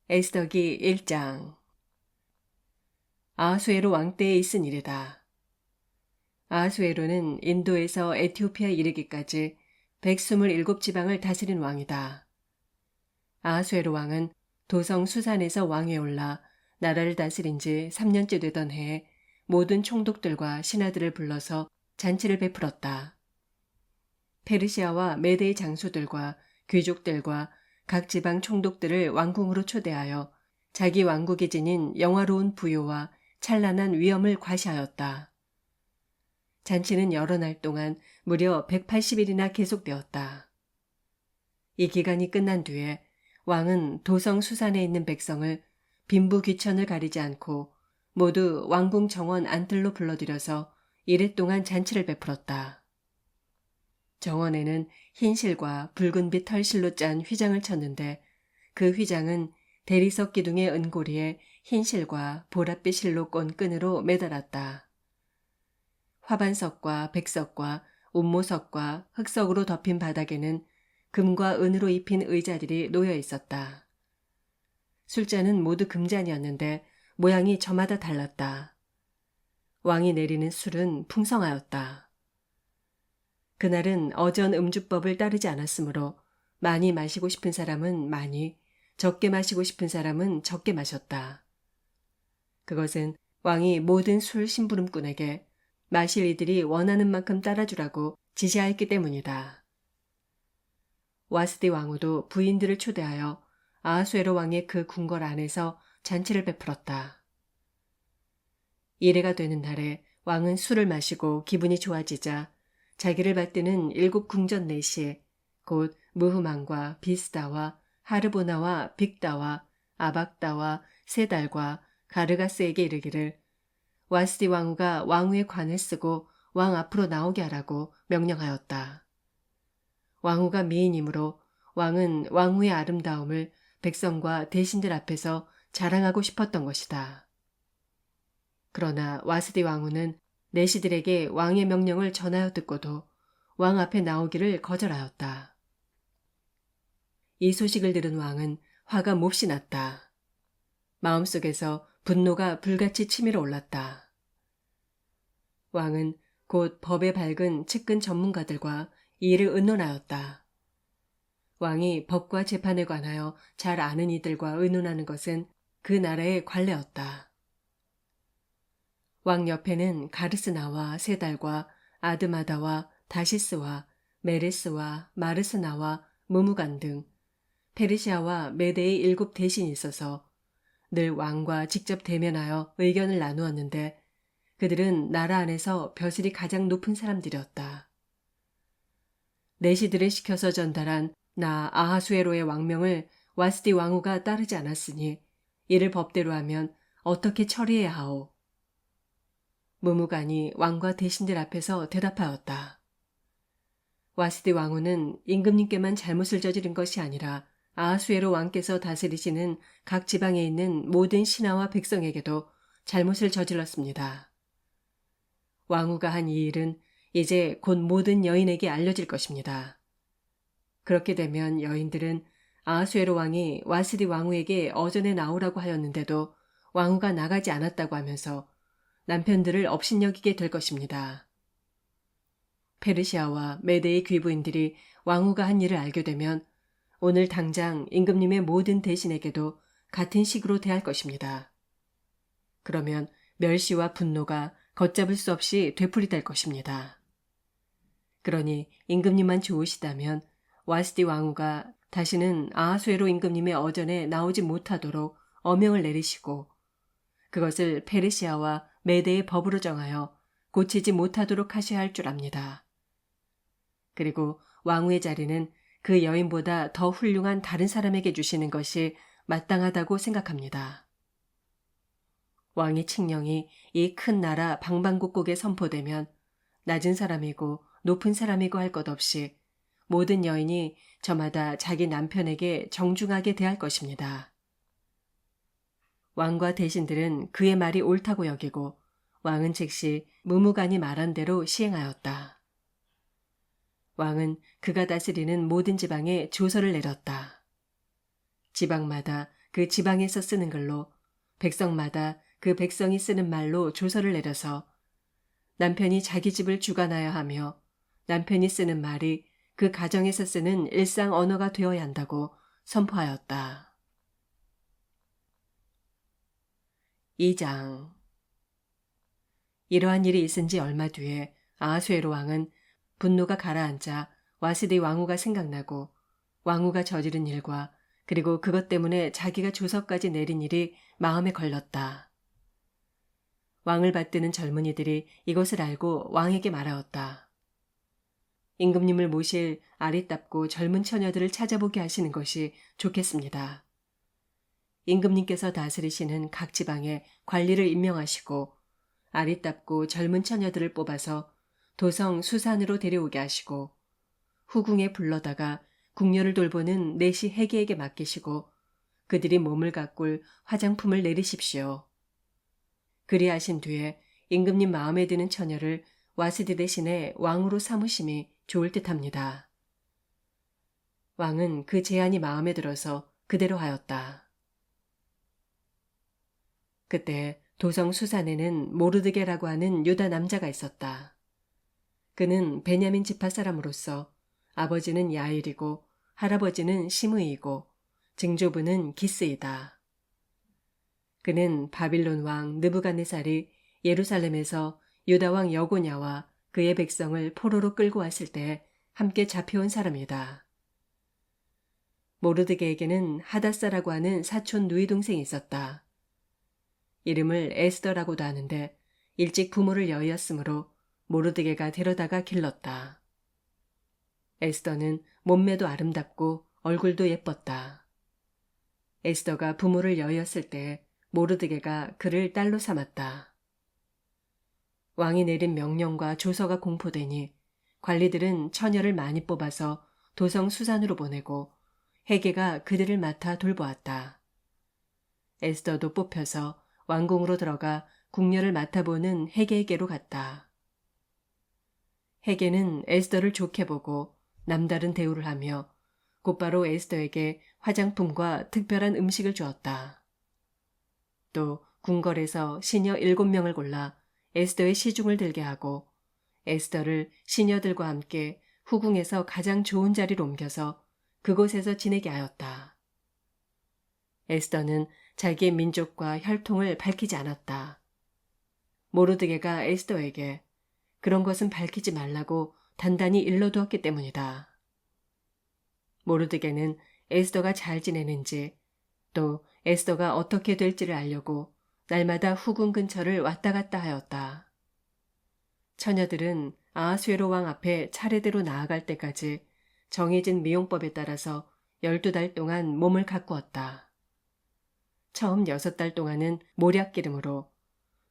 에스더기 1장. 아하수에로 왕 때에 있은 일이다. 아하수에로는 인도에서 에티오피아에 이르기까지 127지방을 다스린 왕이다. 아하수에로 왕은 도성 수산에서 왕위에 올라 나라를 다스린 지 3년째 되던 해에 모든 총독들과 신하들을 불러서 잔치를 베풀었다. 페르시아와 메대의 장수들과 귀족들과 각 지방 총독들을 왕궁으로 초대하여 자기 왕국이 지닌 영화로운 부요와 찬란한 위엄을 과시하였다. 잔치는 여러 날 동안 무려 180일이나 계속되었다. 이 기간이 끝난 뒤에 왕은 도성 수산에 있는 백성을 빈부귀천을 가리지 않고 모두 왕궁 정원 안뜰로 불러들여서 이래 동안 잔치를 베풀었다. 정원에는 흰 실과 붉은빛 털실로 짠 휘장을 쳤는데 그 휘장은 대리석 기둥의 은고리에 흰 실과 보랏빛 실로 꼰 끈으로 매달았다. 화반석과 백석과 운모석과 흑석으로 덮인 바닥에는 금과 은으로 입힌 의자들이 놓여 있었다. 술잔은 모두 금잔이었는데 모양이 저마다 달랐다. 왕이 내리는 술은 풍성하였다. 그날은 어전 음주법을 따르지 않았으므로 많이 마시고 싶은 사람은 많이, 적게 마시고 싶은 사람은 적게 마셨다. 그것은 왕이 모든 술 심부름꾼에게 마실 이들이 원하는 만큼 따라주라고 지시하였기 때문이다. 와스디 왕후도 부인들을 초대하여 아하수에로 왕의 그 궁궐 안에서 잔치를 베풀었다. 이래가 되는 날에 왕은 술을 마시고 기분이 좋아지자 자기를 받드는 7궁전 내시 곧 무흐만과 비스다와 하르보나와 빅다와 아박다와 세달과 가르가스에게 이르기를 와스디 왕후가 왕후의 관을 쓰고 왕 앞으로 나오게 하라고 명령하였다. 왕후가 미인이므로 왕은 왕후의 아름다움을 백성과 대신들 앞에서 자랑하고 싶었던 것이다. 그러나 와스디 왕후는 내시들에게 왕의 명령을 전하여 듣고도 왕 앞에 나오기를 거절하였다. 이 소식을 들은 왕은 화가 몹시 났다. 마음속에서 분노가 불같이 치밀어 올랐다. 왕은 곧 법에 밝은 측근 전문가들과 이 일을 의논하였다. 왕이 법과 재판에 관하여 잘 아는 이들과 의논하는 것은 그 나라의 관례였다. 왕 옆에는 가르스나와 세달과 아드마다와 다시스와 메레스와 마르스나와 무무간 등 페르시아와 메대의 7 대신이 있어서 늘 왕과 직접 대면하여 의견을 나누었는데 그들은 나라 안에서 벼슬이 가장 높은 사람들이었다. 내시들을 시켜서 전달한 나 아하수에로의 왕명을 와스디 왕후가 따르지 않았으니 이를 법대로 하면 어떻게 처리해야 하오? 무무간이 왕과 대신들 앞에서 대답하였다. 와스디 왕후는 임금님께만 잘못을 저지른 것이 아니라 아하수에로 왕께서 다스리시는 각 지방에 있는 모든 신하와 백성에게도 잘못을 저질렀습니다. 왕후가 한 이 일은 이제 곧 모든 여인에게 알려질 것입니다. 그렇게 되면 여인들은 아하수에로 왕이 와스디 왕후에게 어전에 나오라고 하였는데도 왕후가 나가지 않았다고 하면서 남편들을 업신여기게 될 것입니다. 페르시아와 메대의 귀부인들이 왕후가 한 일을 알게 되면 오늘 당장 임금님의 모든 대신에게도 같은 식으로 대할 것입니다. 그러면 멸시와 분노가 걷잡을 수 없이 되풀이될 것입니다. 그러니 임금님만 좋으시다면 와스디 왕후가 다시는 아하수에로 임금님의 어전에 나오지 못하도록 어명을 내리시고 그것을 페르시아와 메대의 법으로 정하여 고치지 못하도록 하셔야 할 줄 압니다. 그리고 왕후의 자리는 그 여인보다 더 훌륭한 다른 사람에게 주시는 것이 마땅하다고 생각합니다. 왕의 칙령이 이 큰 나라 방방곡곡에 선포되면 낮은 사람이고 높은 사람이고 할 것 없이 모든 여인이 저마다 자기 남편에게 정중하게 대할 것입니다. 왕과 대신들은 그의 말이 옳다고 여기고 왕은 즉시 무무간이 말한 대로 시행하였다. 왕은 그가 다스리는 모든 지방에 조서를 내렸다. 지방마다 그 지방에서 쓰는 글로 백성마다 그 백성이 쓰는 말로 조서를 내려서 남편이 자기 집을 주관하여 하며 남편이 쓰는 말이 그 가정에서 쓰는 일상 언어가 되어야 한다고 선포하였다. 2장. 이러한 일이 있은 지 얼마 뒤에 아하수에로 왕은 분노가 가라앉아 와스디 왕후가 생각나고 왕후가 저지른 일과 그리고 그것 때문에 자기가 조서까지 내린 일이 마음에 걸렸다. 왕을 받드는 젊은이들이 이것을 알고 왕에게 말하였다. 임금님을 모실 아리답고 젊은 처녀들을 찾아보게 하시는 것이 좋겠습니다. 임금님께서 다스리시는 각 지방에 관리를 임명하시고 아리답고 젊은 처녀들을 뽑아서 도성 수산으로 데려오게 하시고 후궁에 불러다가 궁녀를 돌보는 내시 해계에게 맡기시고 그들이 몸을 가꿀 화장품을 내리십시오. 그리하신 뒤에 임금님 마음에 드는 처녀를 와스디 대신에 왕으로 삼으심이 좋을 듯합니다. 왕은 그 제안이 마음에 들어서 그대로 하였다. 그때 도성 수산에는 모르드게라고 하는 유다 남자가 있었다. 그는 베냐민 지파 사람으로서 아버지는 야일이고 할아버지는 시므이고 증조부는 기스이다. 그는 바빌론 왕 느부갓네살이 예루살렘에서 유다 왕 여고냐와 그의 백성을 포로로 끌고 왔을 때 함께 잡혀온 사람이다. 모르드게에게는 하닷사라고 하는 사촌 누이 동생이 있었다. 이름을 에스더라고도 하는데 일찍 부모를 여의었으므로 모르드게가 데려다가 길렀다. 에스더는 몸매도 아름답고 얼굴도 예뻤다. 에스더가 부모를 여의었을 때 모르드게가 그를 딸로 삼았다. 왕이 내린 명령과 조서가 공포되니 관리들은 처녀를 많이 뽑아서 도성 수산으로 보내고 해계가 그들을 맡아 돌보았다. 에스더도 뽑혀서 왕궁으로 들어가 궁녀를 맡아보는 해계에게로 갔다. 해계는 에스더를 좋게 보고 남다른 대우를 하며 곧바로 에스더에게 화장품과 특별한 음식을 주었다. 또 궁궐에서 시녀 7명을 골라 에스더의 시중을 들게 하고 에스더를 시녀들과 함께 후궁에서 가장 좋은 자리로 옮겨서 그곳에서 지내게 하였다. 에스더는 자기의 민족과 혈통을 밝히지 않았다. 모르드게가 에스더에게 그런 것은 밝히지 말라고 단단히 일러두었기 때문이다. 모르드게는 에스더가 잘 지내는지 또 에스더가 어떻게 될지를 알려고 날마다 후궁 근처를 왔다 갔다 하였다. 처녀들은 아하수에로 왕 앞에 차례대로 나아갈 때까지 정해진 미용법에 따라서 12달 동안 몸을 가꾸었다. 처음 6달 동안은 몰약기름으로,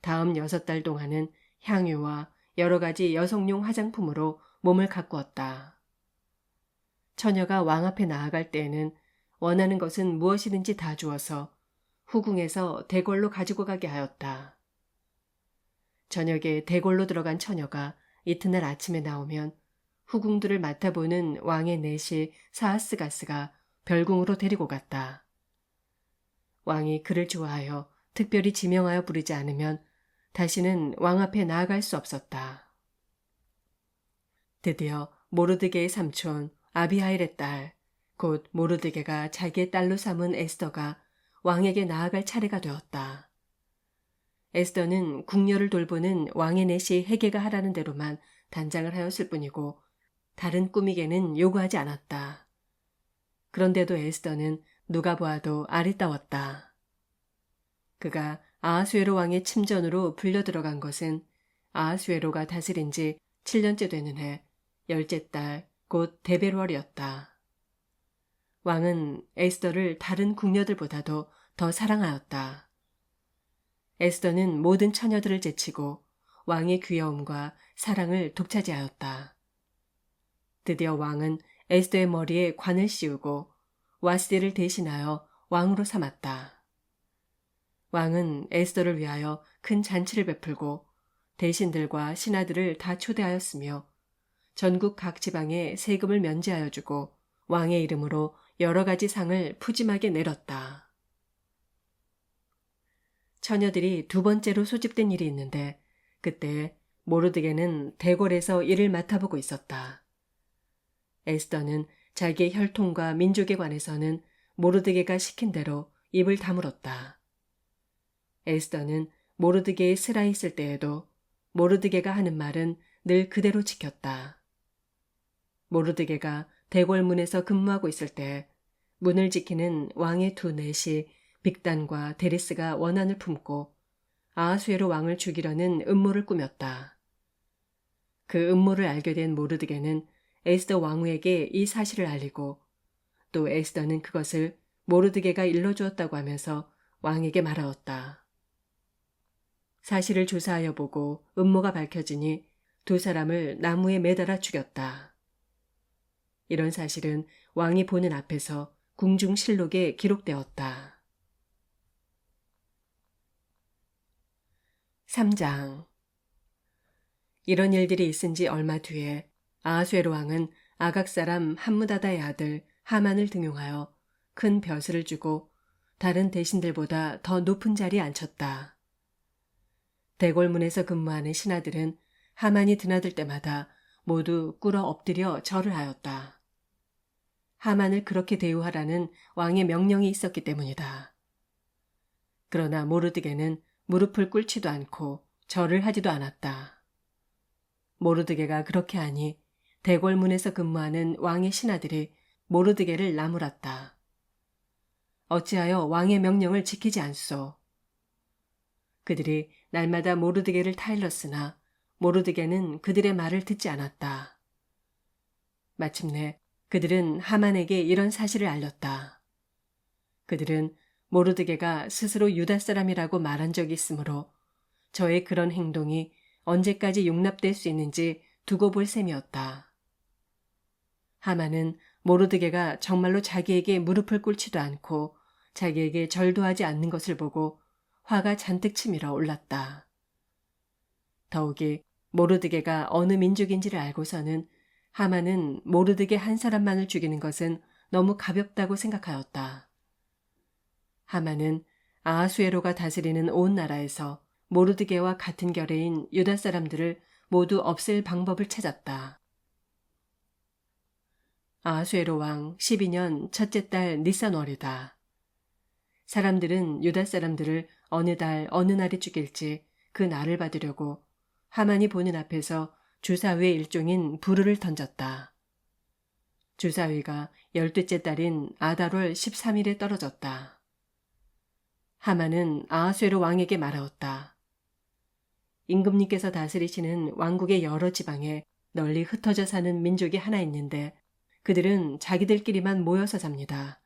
다음 6달 동안은 향유와 여러 가지 여성용 화장품으로 몸을 가꾸었다. 처녀가 왕 앞에 나아갈 때에는 원하는 것은 무엇이든지 다 주어서 후궁에서 대궐로 가지고 가게 하였다. 저녁에 대궐로 들어간 처녀가 이튿날 아침에 나오면 후궁들을 맡아보는 왕의 내시 사하스가스가 별궁으로 데리고 갔다. 왕이 그를 좋아하여 특별히 지명하여 부르지 않으면 다시는 왕 앞에 나아갈 수 없었다. 드디어 모르드게의 삼촌 아비하일의 딸, 곧 모르드게가 자기의 딸로 삼은 에스더가 왕에게 나아갈 차례가 되었다. 에스더는 궁녀를 돌보는 왕의 내시 해계가 하라는 대로만 단장을 하였을 뿐이고 다른 꾸미개는 요구하지 않았다. 그런데도 에스더는 누가 보아도 아리따웠다. 그가 아하수에로 왕의 침전으로 불려 들어간 것은 아하수에로가 다스린 지 7년째 되는 해 10째 달 곧 데베르월이었다. 왕은 에스더를 다른 궁녀들보다도 더 사랑하였다. 에스더는 모든 처녀들을 제치고 왕의 귀여움과 사랑을 독차지하였다. 드디어 왕은 에스더의 머리에 관을 씌우고 와스디를 대신하여 왕으로 삼았다. 왕은 에스더를 위하여 큰 잔치를 베풀고 대신들과 신하들을 다 초대하였으며 전국 각 지방에 세금을 면제하여 주고 왕의 이름으로 여러 가지 상을 푸짐하게 내렸다. 처녀들이 두 번째로 소집된 일이 있는데 그때 모르드게는 대궐에서 일을 맡아보고 있었다. 에스더는 자기의 혈통과 민족에 관해서는 모르드게가 시킨 대로 입을 다물었다. 에스더는 모르드게에 슬하 있을 때에도 모르드게가 하는 말은 늘 그대로 지켰다. 모르드게가 대궐문에서 근무하고 있을 때 문을 지키는 왕의 두 넷이 빅단과 데리스가 원한을 품고 아하수에로 왕을 죽이려는 음모를 꾸몄다. 그 음모를 알게 된 모르드게는 에스더 왕후에게 이 사실을 알리고 또 에스더는 그것을 모르드게가 일러주었다고 하면서 왕에게 말하였다. 사실을 조사하여 보고 음모가 밝혀지니 두 사람을 나무에 매달아 죽였다. 이런 사실은 왕이 보는 앞에서 궁중실록에 기록되었다. 3장. 이런 일들이 있은 지 얼마 뒤에 아하수에로 왕은 아각 사람 함무다다의 아들 하만을 등용하여 큰 벼슬을 주고 다른 대신들보다 더 높은 자리에 앉혔다. 대궐문에서 근무하는 신하들은 하만이 드나들 때마다 모두 꿇어 엎드려 절을 하였다. 하만을 그렇게 대우하라는 왕의 명령이 있었기 때문이다. 그러나 모르드게는 무릎을 꿇지도 않고 절을 하지도 않았다. 모르드게가 그렇게 하니 대궐문에서 근무하는 왕의 신하들이 모르드게를 나무랐다. 어찌하여 왕의 명령을 지키지 않소? 그들이 날마다 모르드게를 타일렀으나 모르드게는 그들의 말을 듣지 않았다. 마침내 그들은 하만에게 이런 사실을 알렸다. 그들은 모르드게가 스스로 유다 사람이라고 말한 적이 있으므로 저의 그런 행동이 언제까지 용납될 수 있는지 두고 볼 셈이었다. 하만은 모르드게가 정말로 자기에게 무릎을 꿇지도 않고 자기에게 절도 하지 않는 것을 보고 화가 잔뜩 치밀어 올랐다. 더욱이 모르드게가 어느 민족인지를 알고서는 하만은 모르드게 한 사람만을 죽이는 것은 너무 가볍다고 생각하였다. 하만은 아하수에로가 다스리는 온 나라에서 모르드게와 같은 결의인 유다 사람들을 모두 없앨 방법을 찾았다. 아하수에로 왕 12년 첫째 달 니산월이다. 사람들은 유다 사람들을 어느 달 어느 날에 죽일지 그 날을 받으려고 하만이 보는 앞에서 주사위의 일종인 부르를 던졌다. 주사위가 12째 달인 아달월 13일에 떨어졌다. 하만은 아하수에로 왕에게 말하였다. 임금님께서 다스리시는 왕국의 여러 지방에 널리 흩어져 사는 민족이 하나 있는데 그들은 자기들끼리만 모여서 삽니다.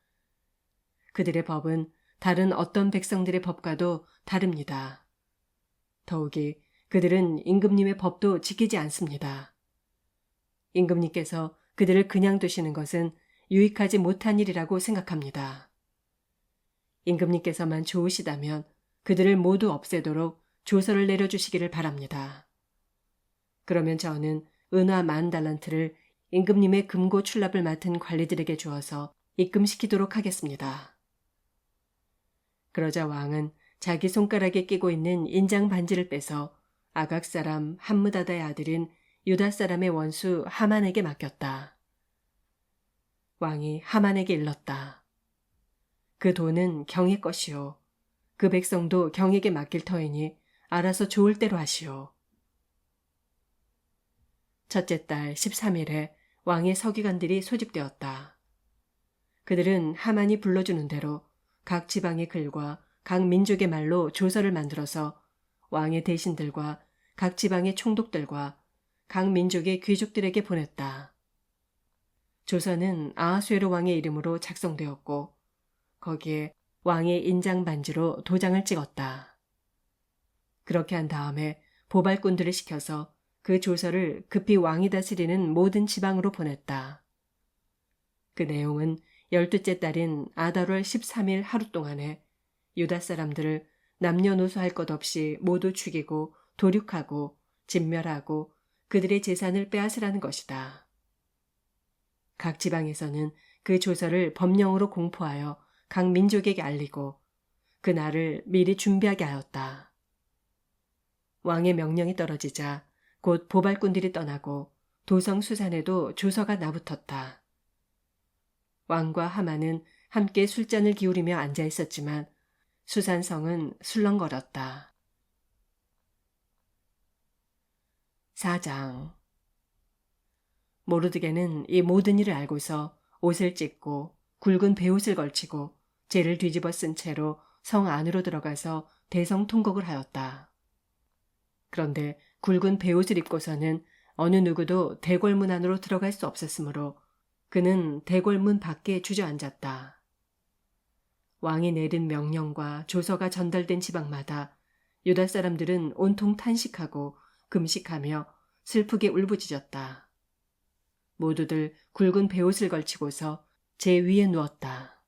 그들의 법은 다른 어떤 백성들의 법과도 다릅니다. 더욱이 그들은 임금님의 법도 지키지 않습니다. 임금님께서 그들을 그냥 두시는 것은 유익하지 못한 일이라고 생각합니다. 임금님께서만 좋으시다면 그들을 모두 없애도록 조서를 내려주시기를 바랍니다. 그러면 저는 은화 10,000달란트를 임금님의 금고 출납을 맡은 관리들에게 주어서 입금시키도록 하겠습니다. 그러자 왕은 자기 손가락에 끼고 있는 인장 반지를 빼서 아각 사람 함무다다의 아들인 유다 사람의 원수 하만에게 맡겼다. 왕이 하만에게 일렀다. 그 돈은 경의 것이요. 그 백성도 경에게 맡길 터이니 알아서 좋을 대로 하시오. 첫째 달 13일에 왕의 서기관들이 소집되었다. 그들은 하만이 불러주는 대로 각 지방의 글과 각 민족의 말로 조서를 만들어서 왕의 대신들과 각 지방의 총독들과 각 민족의 귀족들에게 보냈다. 조서는 아하수에로 왕의 이름으로 작성되었고 거기에 왕의 인장 반지로 도장을 찍었다. 그렇게 한 다음에 보발꾼들을 시켜서 그 조서를 급히 왕이 다스리는 모든 지방으로 보냈다. 그 내용은 12째 달인 아달월 13일 하루 동안에 유다 사람들을 남녀노소 할 것 없이 모두 죽이고 도륙하고 진멸하고 그들의 재산을 빼앗으라는 것이다. 각 지방에서는 그 조서를 법령으로 공포하여 각 민족에게 알리고 그날을 미리 준비하게 하였다. 왕의 명령이 떨어지자 곧 보발꾼들이 떠나고 도성 수산에도 조서가 나붙었다. 왕과 하만은 함께 술잔을 기울이며 앉아 있었지만 수산성은 술렁거렸다. 4장. 모르드게는 이 모든 일을 알고서 옷을 찢고 굵은 베옷을 걸치고 재를 뒤집어 쓴 채로 성 안으로 들어가서 대성통곡을 하였다. 그런데 굵은 베옷을 입고서는 어느 누구도 대궐문 안으로 들어갈 수 없었으므로 그는 대궐문 밖에 주저앉았다. 왕이 내린 명령과 조서가 전달된 지방마다 유다 사람들은 온통 탄식하고 금식하며 슬프게 울부짖었다. 모두들 굵은 베옷을 걸치고서 제 위에 누웠다.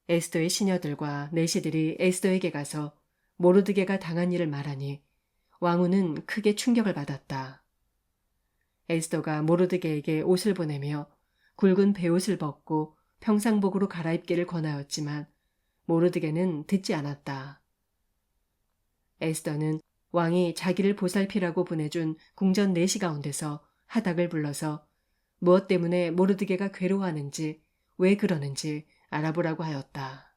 에스더의 시녀들과 내시들이 에스더에게 가서 모르드게가 당한 일을 말하니 왕후는 크게 충격을 받았다. 에스더가 모르드게에게 옷을 보내며 굵은 베옷을 벗고 평상복으로 갈아입기를 권하였지만 모르드게는 듣지 않았다. 에스더는 왕이 자기를 보살피라고 보내준 궁전 내시 가운데서 하닥을 불러서 무엇 때문에 모르드게가 괴로워하는지 왜 그러는지 알아보라고 하였다.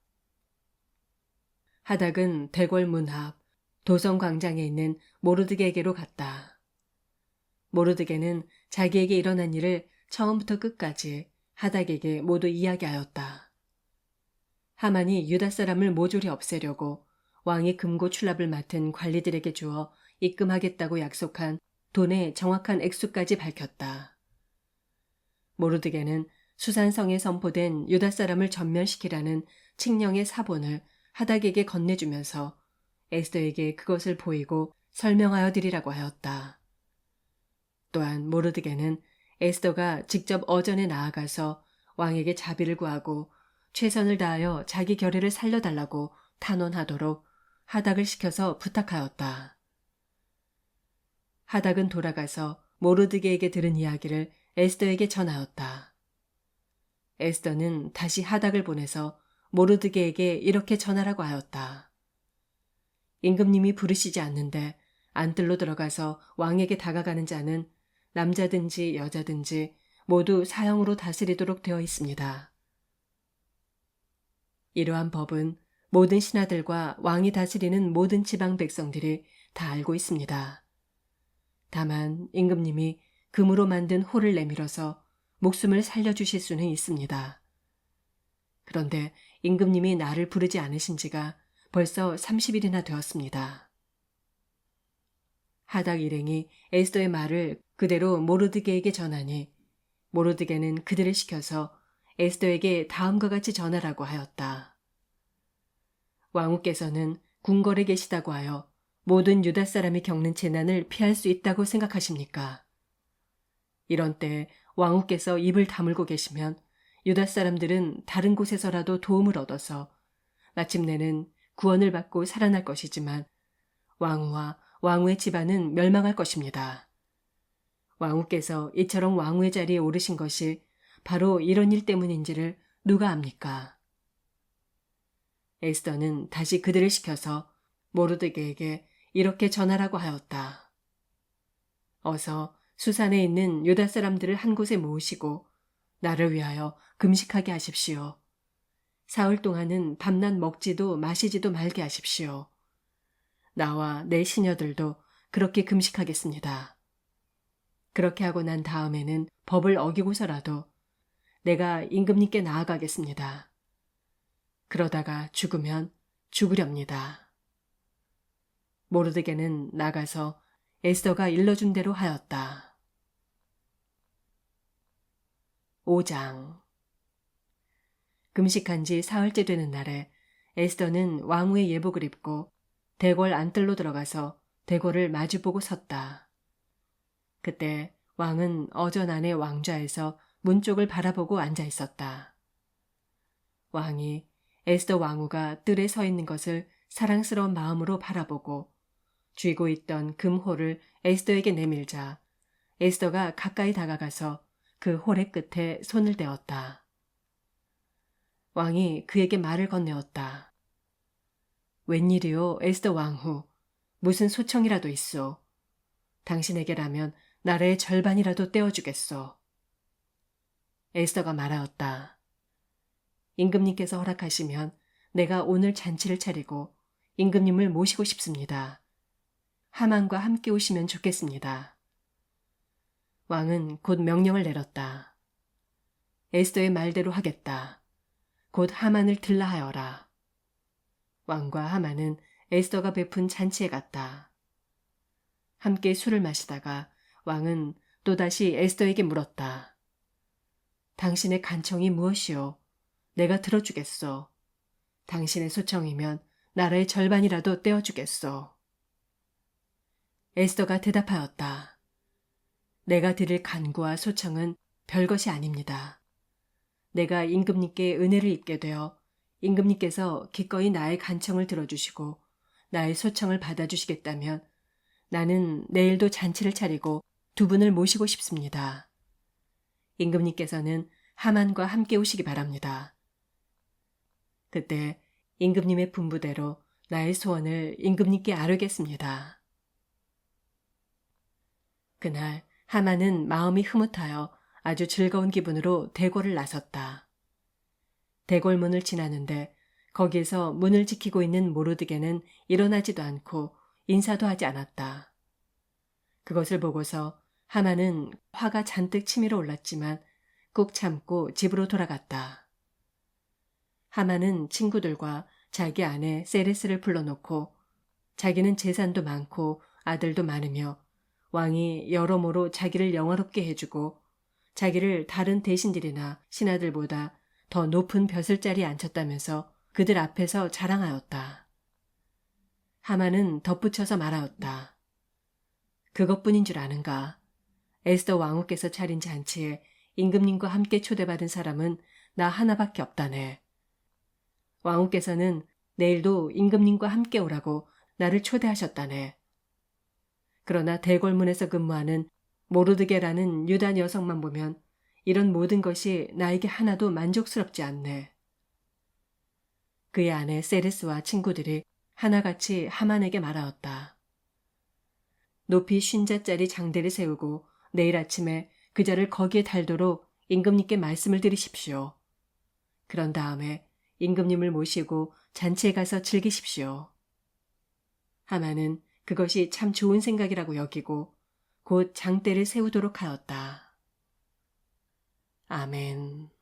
하닥은 대궐 문 앞 도성 광장에 있는 모르드게에게로 갔다. 모르드게는 자기에게 일어난 일을 처음부터 끝까지 하닥에게 모두 이야기하였다. 하만이 유다 사람을 모조리 없애려고 왕이 금고 출납을 맡은 관리들에게 주어 입금하겠다고 약속한 돈의 정확한 액수까지 밝혔다. 모르드게는 수산성에 선포된 유다 사람을 전멸시키라는 칙령의 사본을 하닥에게 건네주면서 에스더에게 그것을 보이고 설명하여 드리라고 하였다. 또한 모르드게는 에스더가 직접 어전에 나아가서 왕에게 자비를 구하고 최선을 다하여 자기 결의를 살려달라고 탄원하도록 하닥을 시켜서 부탁하였다. 하닥은 돌아가서 모르드게에게 들은 이야기를 에스더에게 전하였다. 에스더는 다시 하닥을 보내서 모르드게에게 이렇게 전하라고 하였다. 임금님이 부르시지 않는데 안뜰로 들어가서 왕에게 다가가는 자는 남자든지 여자든지 모두 사형으로 다스리도록 되어 있습니다. 이러한 법은 모든 신하들과 왕이 다스리는 모든 지방 백성들이 다 알고 있습니다. 다만 임금님이 금으로 만든 호를 내밀어서 목숨을 살려주실 수는 있습니다. 그런데 임금님이 나를 부르지 않으신 지가 벌써 30일이나 되었습니다. 하닥 일행이 에스더의 말을 그대로 모르드게에게 전하니 모르드게는 그들을 시켜서 에스더에게 다음과 같이 전하라고 하였다. 왕후께서는 궁궐에 계시다고 하여 모든 유다 사람이 겪는 재난을 피할 수 있다고 생각하십니까? 이런 때 왕후께서 입을 다물고 계시면 유다 사람들은 다른 곳에서라도 도움을 얻어서 마침내는 구원을 받고 살아날 것이지만 왕후와 왕후의 집안은 멸망할 것입니다. 왕후께서 이처럼 왕후의 자리에 오르신 것이 바로 이런 일 때문인지를 누가 압니까? 에스더는 다시 그들을 시켜서 모르드게에게 이렇게 전하라고 하였다. 어서 수산에 있는 유다 사람들을 한 곳에 모으시고 나를 위하여 금식하게 하십시오. 사흘 동안은 밤낮 먹지도 마시지도 말게 하십시오. 나와 내 시녀들도 그렇게 금식하겠습니다. 그렇게 하고 난 다음에는 법을 어기고서라도 내가 임금님께 나아가겠습니다. 그러다가 죽으면 죽으렵니다. 모르드게는 나가서 에스더가 일러준 대로 하였다. 5장. 금식한 지 사흘째 되는 날에 에스더는 왕후의 예복을 입고 대궐 안뜰로 들어가서 대궐을 마주보고 섰다. 그때 왕은 어전 안의 왕좌에서 문 쪽을 바라보고 앉아 있었다. 왕이 에스더 왕후가 뜰에 서 있는 것을 사랑스러운 마음으로 바라보고 쥐고 있던 금홀을 에스더에게 내밀자 에스더가 가까이 다가가서 그 홀의 끝에 손을 대었다. 왕이 그에게 말을 건네었다. 웬일이요, 에스더 왕후. 무슨 소청이라도 있소. 당신에게라면 나라의 절반이라도 떼어주겠소. 에스더가 말하였다. 임금님께서 허락하시면 내가 오늘 잔치를 차리고 임금님을 모시고 싶습니다. 하만과 함께 오시면 좋겠습니다. 왕은 곧 명령을 내렸다. 에스더의 말대로 하겠다. 곧 하만을 들라 하여라. 왕과 하만은 에스더가 베푼 잔치에 갔다. 함께 술을 마시다가 왕은 또다시 에스더에게 물었다. 당신의 간청이 무엇이오? 내가 들어주겠소. 당신의 소청이면 나라의 절반이라도 떼어주겠소. 에스더가 대답하였다. 내가 드릴 간구와 소청은 별것이 아닙니다. 내가 임금님께 은혜를 입게 되어 임금님께서 기꺼이 나의 간청을 들어주시고 나의 소청을 받아주시겠다면 나는 내일도 잔치를 차리고 두 분을 모시고 싶습니다. 임금님께서는 하만과 함께 오시기 바랍니다. 그때 임금님의 분부대로 나의 소원을 임금님께 아뢰겠습니다. 그날 하만은 마음이 흐뭇하여 아주 즐거운 기분으로 대궐을 나섰다. 대궐문을 지나는데 거기에서 문을 지키고 있는 모르드게는 일어나지도 않고 인사도 하지 않았다. 그것을 보고서 하만은 화가 잔뜩 치밀어 올랐지만 꾹 참고 집으로 돌아갔다. 하만은 친구들과 자기 아내 세레스를 불러놓고 자기는 재산도 많고 아들도 많으며 왕이 여러모로 자기를 영화롭게 해주고 자기를 다른 대신들이나 신하들보다 더 높은 벼슬자리에 앉혔다면서 그들 앞에서 자랑하였다. 하만은 덧붙여서 말하였다. 그것뿐인 줄 아는가? 에스더 왕후께서 차린 잔치에 임금님과 함께 초대받은 사람은 나 하나밖에 없다네. 왕후께서는 내일도 임금님과 함께 오라고 나를 초대하셨다네. 그러나 대궐문에서 근무하는 모르드게라는 유다 여성만 보면 이런 모든 것이 나에게 하나도 만족스럽지 않네. 그의 아내 세레스와 친구들이 하나같이 하만에게 말하였다. 높이 50자짜리 장대를 세우고 내일 아침에 그 자를 거기에 달도록 임금님께 말씀을 드리십시오. 그런 다음에 임금님을 모시고 잔치에 가서 즐기십시오. 하만은 그것이 참 좋은 생각이라고 여기고 곧 장대를 세우도록 하였다. 아멘.